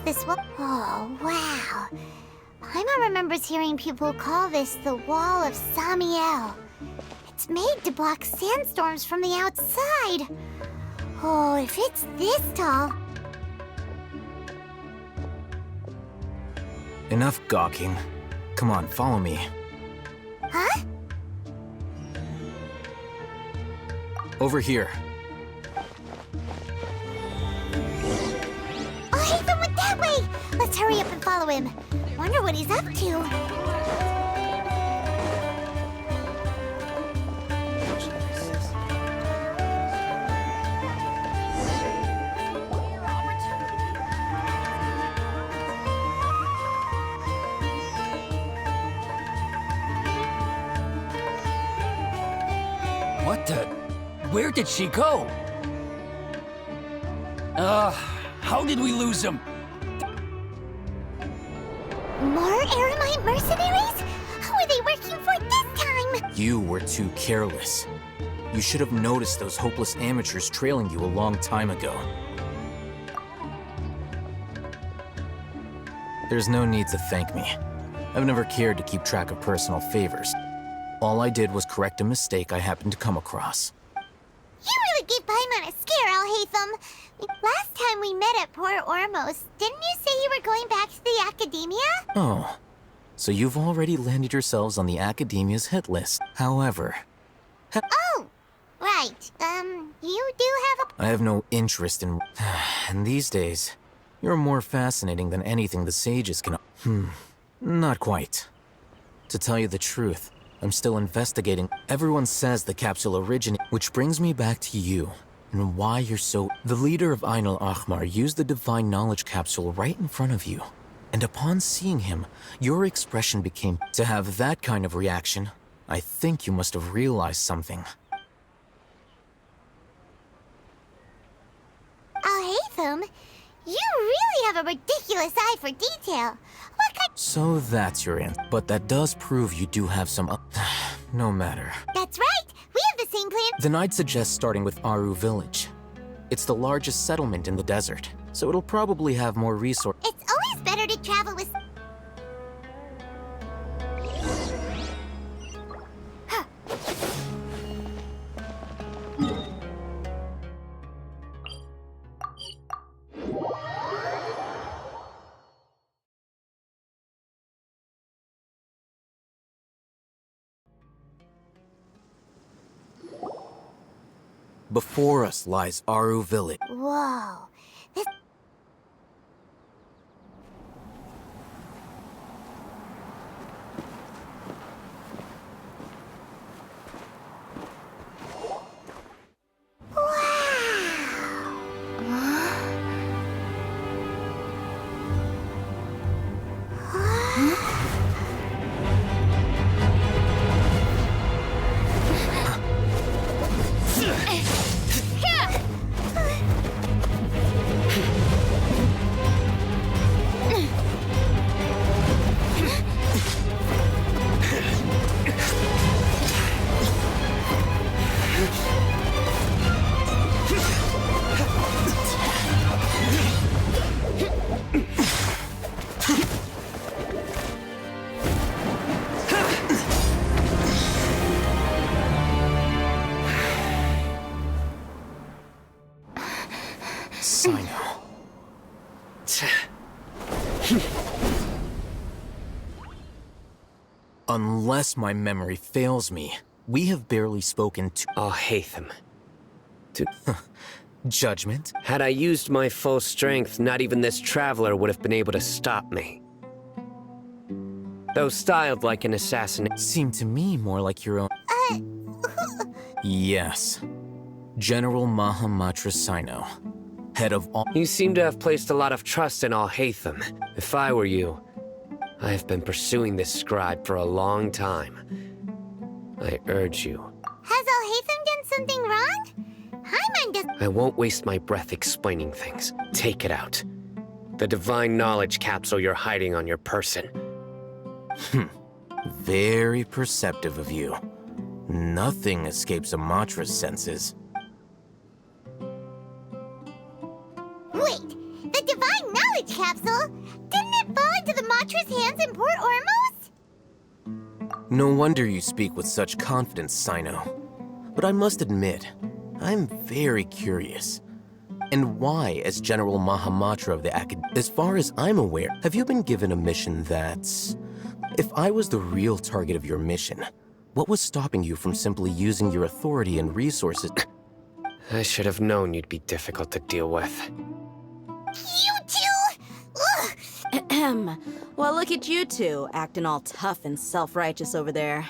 this wall? Oh, wow. Paimon remembers hearing people call this the Wall of Samiel. It's made to block sandstorms from the outside. Oh, if it's this tall... Enough gawking. Come on, follow me. Huh? Over here. Oh, Hatham went that way! Let's hurry up and follow him. Wonder what he's up to. What the? Where did she go? How did we lose him? More Aramite mercenaries? Who are they working for this time? You were too careless. You should have noticed those hopeless amateurs trailing you a long time ago. There's no need to thank me. I've never cared to keep track of personal favors. All I did was correct a mistake I happened to come across. You really gave Paimon a scare, Al-Hatham. Last time we met at Port Ormos, didn't you say you were going back to the Academia? Oh, so you've already landed yourselves on the Academia's hit list. However... Oh, right. You do have a... I have no interest in... And these days, you're more fascinating than anything the sages can... Not quite. To tell you the truth, I'm still investigating. Everyone says the capsule originated, which brings me back to you, and why you're so... The leader of Ain al-Ahmar used the Divine Knowledge capsule right in front of you, and upon seeing him, your expression became... To have that kind of reaction, I think you must have realized something. Al-Hatham, you really have a ridiculous eye for detail. What kind... So that's your answer. But that does prove you do have some... No matter. That's right! We have the same plan... Then I'd suggest starting with Aru Village. It's the largest settlement in the desert, so it'll probably have more resources. It's always better to travel with... Before us lies Aru Village. Whoa. This... Unless my memory fails me, we have barely spoken to... Al-Hatham. Judgment? Had I used my full strength, not even this traveler would have been able to stop me. Though styled like an assassin... Seemed to me more like your own... Yes. General Mahamatra Sino. Head of all... You seem to have placed a lot of trust in Al-Hatham. If I were you, I have been pursuing this scribe for a long time. I urge you. Has Al-Hatham done something wrong? Paimon does... I won't waste my breath explaining things. Take it out. The Divine Knowledge capsule you're hiding on your person. Very perceptive of you. Nothing escapes Amatra's senses. Wait, the Divine Knowledge capsule? No wonder you speak with such confidence, Sino. But I must admit, I'm very curious. And why, as General Mahamatra of the Academy, as far as I'm aware, have you been given a mission that's... If I was the real target of your mission, what was stopping you from simply using your authority and resources? I should have known you'd be difficult to deal with. You two! Ugh! Ahem. Well, look at you two, acting all tough and self-righteous over there.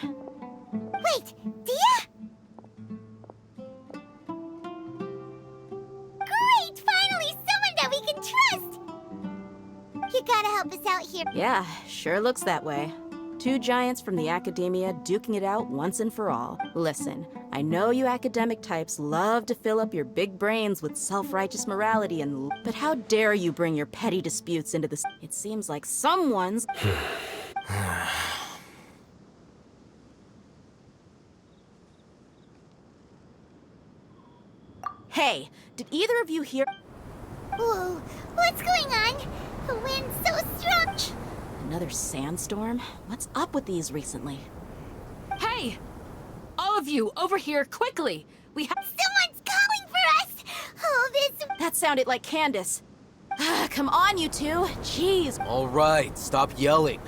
Wait, Dia? Great! Finally, someone that we can trust! You gotta help us out here. Yeah, sure looks that way. Two giants from the academia duking it out once and for all. Listen, I know you academic types love to fill up your big brains with self-righteous morality and... But how dare you bring your petty disputes into this... It seems like someone's... Hey, did either of you hear... Whoa, what's going on? The wind's so strong. Another sandstorm? What's up with these recently? Hey! All of you, over here, quickly! Someone's calling for us! Oh, this... That sounded like Candace. Come on, you two. Jeez. All right, stop yelling.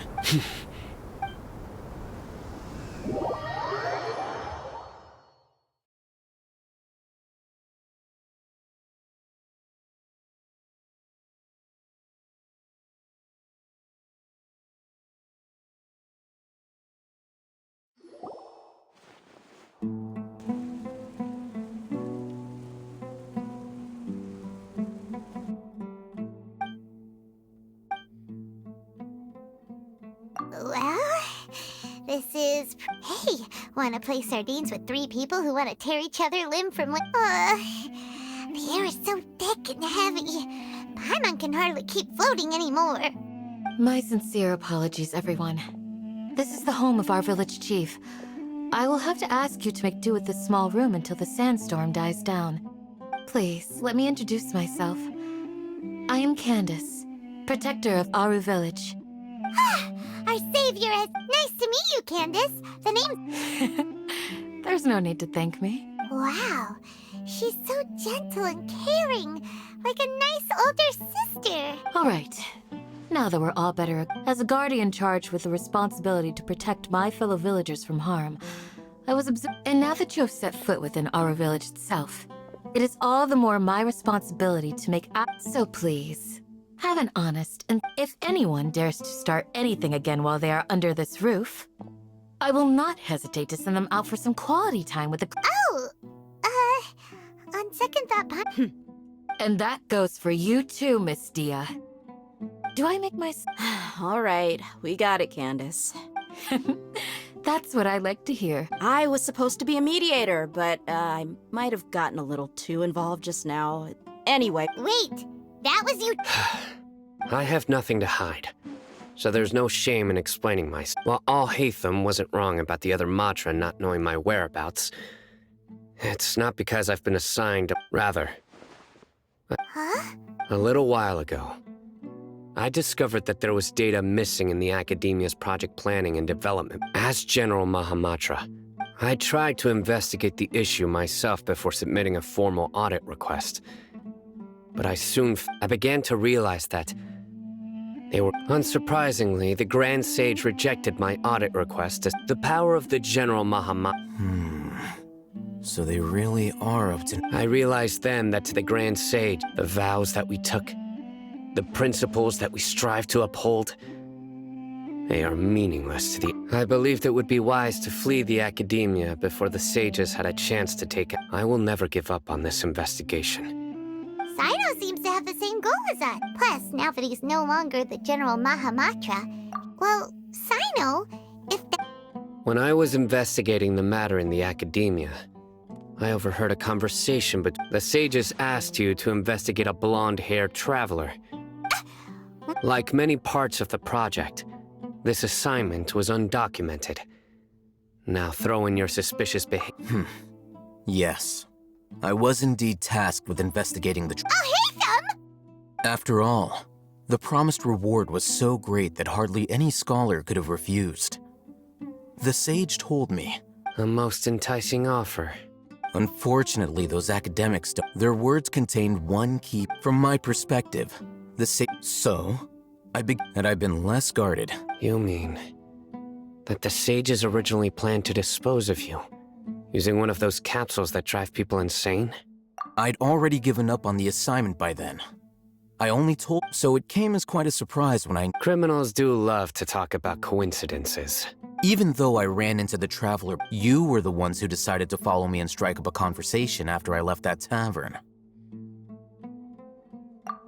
Well, this is... Hey, wanna play sardines with three people who wanna tear each other limb from limb? The air is so thick and heavy. Paimon can hardly keep floating anymore. My sincere apologies, everyone. This is the home of our village chief. I will have to ask you to make do with this small room until the sandstorm dies down. Please, let me introduce myself. I am Candace, protector of Aru village. Our savior is... Nice to meet you, Candace. The name... There's no need to thank me. Wow, she's so gentle and caring. Like a nice older sister. All right. Now that we're all better, as a guardian charged with the responsibility to protect my fellow villagers from harm, I was and now that you have set foot within our village itself, it is all the more my responsibility to make so please, have an honest, and if anyone dares to start anything again while they are under this roof, I will not hesitate to send them out for some quality time with the... Oh, on second thought, And that goes for you too, Miss Dia. Do I make my... All right, we got it, Candace. That's what I like to hear. I was supposed to be a mediator, but I might have gotten a little too involved just now. Anyway, wait, that was you... I have nothing to hide, so there's no shame in explaining myself. While All Hatham wasn't wrong about the other Matra not knowing my whereabouts, it's not because I've been assigned, rather. Huh? A little while ago, I discovered that there was data missing in the Academia's project planning and development. As General Mahamatra, I tried to investigate the issue myself before submitting a formal audit request. But I began to realize that they were... Unsurprisingly, the Grand Sage rejected my audit request as the power of the General Mahamatra. So they really are up to... I realized then that to the Grand Sage, the vows that we took, the principles that we strive to uphold, they are meaningless to the... I believed it would be wise to flee the Academia before the sages had a chance to take it. I will never give up on this investigation. Sino seems to have the same goal as us. Plus, now that he's no longer the General Mahamatra, well, Sino, if that... When I was investigating the matter in the Academia, I overheard a conversation, but the sages asked you to investigate a blonde-haired traveler. Like many parts of the project, this assignment was undocumented. Now throw in your suspicious behavior. Yes. I was indeed tasked with investigating the... I'll hate them! After all, the promised reward was so great that hardly any scholar could have refused. The sage told me. A most enticing offer. Unfortunately, those academics their words contained one key. From my perspective, So, had I been less guarded. You mean that the sages originally planned to dispose of you, using one of those capsules that drive people insane? I'd already given up on the assignment by then. I only told, so it came as quite a surprise when Criminals do love to talk about coincidences. even though I ran into the traveler, you were the ones who decided to follow me and strike up a conversation after I left that tavern.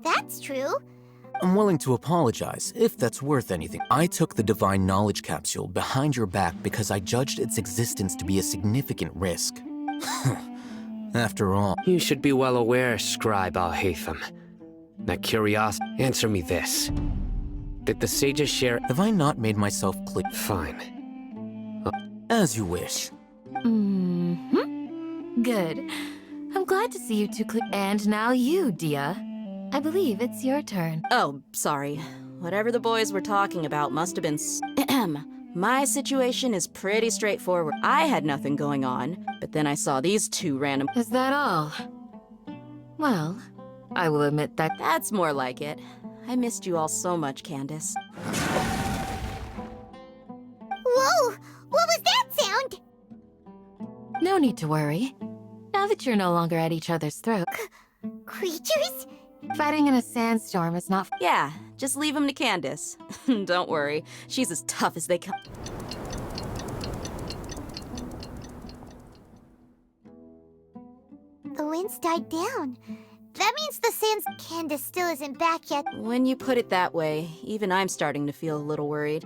That's true. I'm willing to apologize, if that's worth anything. I took the Divine Knowledge Capsule behind your back because I judged its existence to be a significant risk. After all... You should be well aware, Scribe Al-Haytham. That curiosity... Answer me this. Did the sages share... Have I not made myself clear? Fine. As you wish. Good. I'm glad to see you two And now you, Dia. I believe it's your turn. Oh, sorry. Whatever the boys were talking about must have been My situation is pretty straightforward. I had nothing going on, but then I saw these two random... Is that all? Well, I will admit that... That's more like it. I missed you all so much, Candace. Whoa! What was that sound? No need to worry. Now that you're no longer at each other's throat, Creatures? fighting in a sandstorm is not... Yeah, just leave them to Candace. Don't worry, she's as tough as they come. The wind's died down. That means the Candace still isn't back yet. When you put it that way, even I'm starting to feel a little worried.